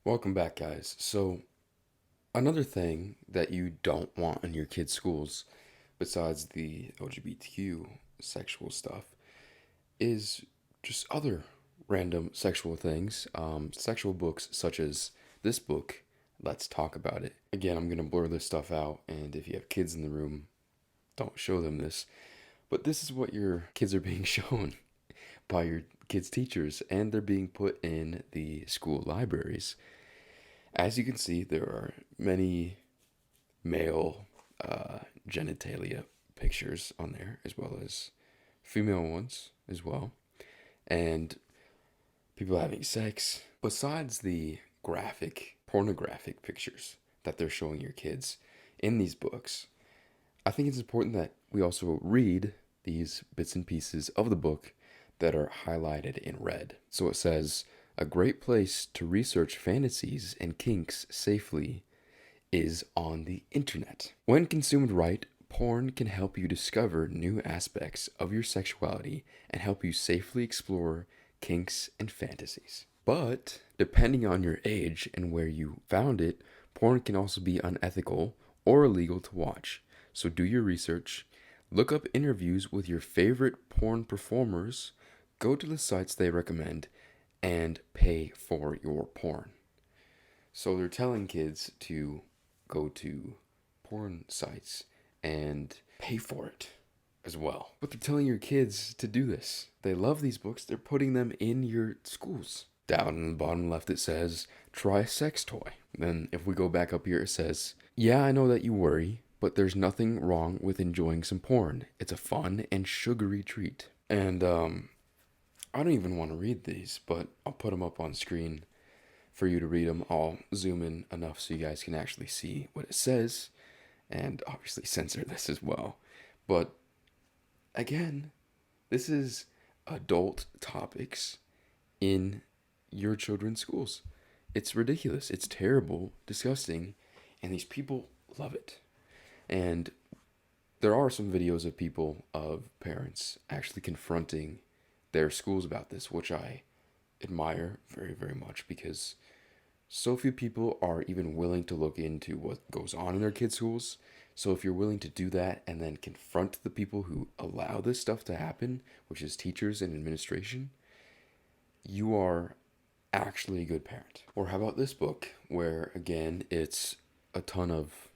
Welcome back, guys. So, another thing that you don't want in your kids' schools, besides the LGBTQ sexual stuff, is just other random sexual things. Sexual books such as this book, Let's Talk About It. Again, I'm going to blur this stuff out, and if you have kids in the room, don't show them this. But this is what your kids are being shown by your kids' teachers, and they're being put in the school libraries. As you can see, there are many male genitalia pictures on there, as well as female ones as well, and people having sex. Besides the graphic, pornographic pictures that they're showing your kids in these books, I think it's important that we also read these bits and pieces of the book that are highlighted in red. So it says, a great place to research fantasies and kinks safely is on the internet. When consumed right, porn can help you discover new aspects of your sexuality and help you safely explore kinks and fantasies. But depending on your age and where you found it, porn can also be unethical or illegal to watch. So do your research, look up interviews with your favorite porn performers, go to the sites they recommend, and pay for your porn. So they're telling kids to go to porn sites and pay for it as well. But they're telling your kids to do this. They love these books, they're putting them in your schools. Down in the bottom left, it says, try a sex toy. Then, if we go back up here, it says, yeah, I know that you worry, but there's nothing wrong with enjoying some porn. It's a fun and sugary treat. And, I don't even want to read these, but I'll put them up on screen for you to read them. I'll zoom in enough so you guys can actually see what it says, and obviously censor this as well. But again, this is adult topics in your children's schools. It's ridiculous. It's terrible, disgusting, and these people love it. And there are some videos of people, of parents, actually confronting their schools about this, which I admire very, very much because so few people are even willing to look into what goes on in their kids' schools. So if you're willing to do that and then confront the people who allow this stuff to happen, which is teachers and administration, you are actually a good parent. Or how about this book, where again, it's a ton of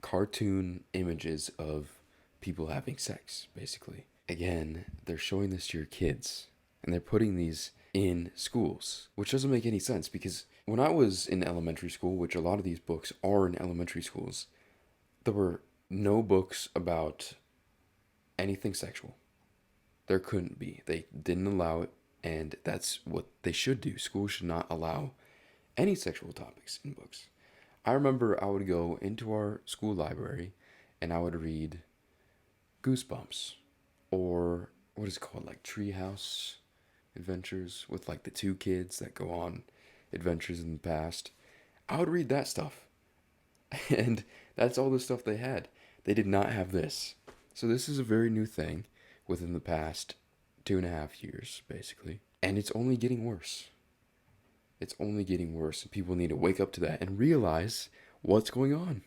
cartoon images of people having sex, basically. Again, they're showing this to your kids, and they're putting these in schools, which doesn't make any sense because when I was in elementary school, which a lot of these books are in elementary schools, there were no books about anything sexual. There couldn't be. They didn't allow it, and that's what they should do. Schools should not allow any sexual topics in books. I remember I would go into our school library and I would read Goosebumps or what is it called, like Treehouse Adventures with like the two kids that go on adventures in the past. I would read that stuff. And that's all the stuff they had. They did not have this. So this is a very new thing within the past 2.5 years, basically. And it's only getting worse. It's only getting worse. And people need to wake up to that and realize what's going on.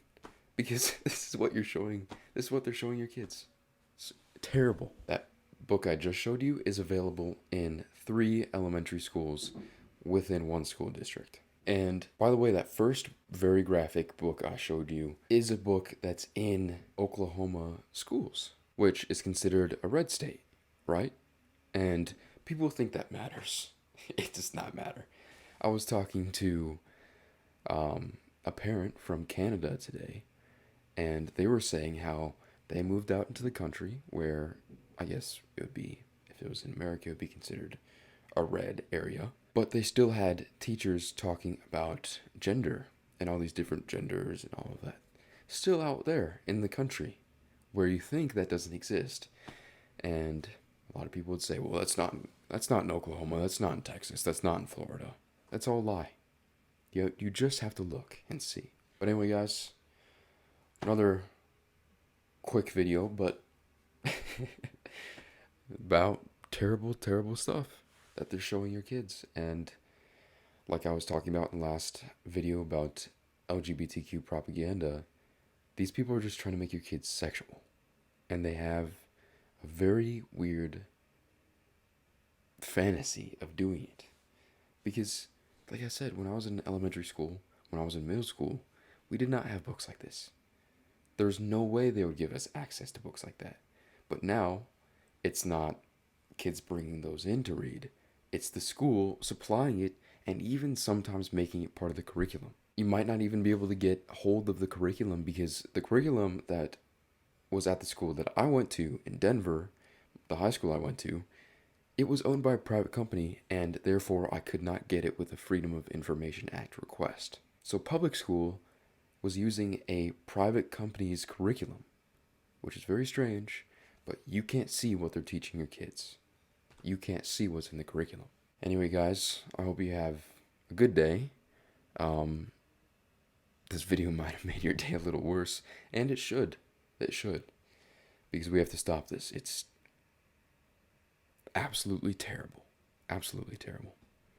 Because this is what you're showing. This is what they're showing your kids. It's terrible. That book I just showed you is available in 3 elementary schools within one school district. And by the way, that first very graphic book I showed you is a book that's in Oklahoma schools, which is considered a red state, right? And people think that matters. It does not matter. I was talking to a parent from Canada today, and they were saying how they moved out into the country where I guess it would be, if it was in America, it would be considered a red area. But they still had teachers talking about gender and all these different genders and all of that. Still out there in the country where you think that doesn't exist. And a lot of people would say, well, that's not in Oklahoma, that's not in Texas, that's not in Florida. That's all a lie. You just have to look and see. But anyway, guys, another quick video, but about terrible, terrible stuff that they're showing your kids. And like I was talking about in the last video about LGBTQ propaganda, these people are just trying to make your kids sexual. And they have a very weird fantasy of doing it. Because, like I said, when I was in elementary school, when I was in middle school, we did not have books like this. There's no way they would give us access to books like that. But now, it's not kids bringing those in to read, it's the school supplying it and even sometimes making it part of the curriculum. You might not even be able to get hold of the curriculum because the curriculum that was at the school that I went to in Denver, the high school I went to, it was owned by a private company, and therefore I could not get it with a Freedom of Information Act request. So public school was using a private company's curriculum, which is very strange, but you can't see what they're teaching your kids. You can't see what's in the curriculum. Anyway, guys, I hope you have a good day. This video might have made your day a little worse, and it should. It should. Because we have to stop this. It's absolutely terrible. Absolutely terrible.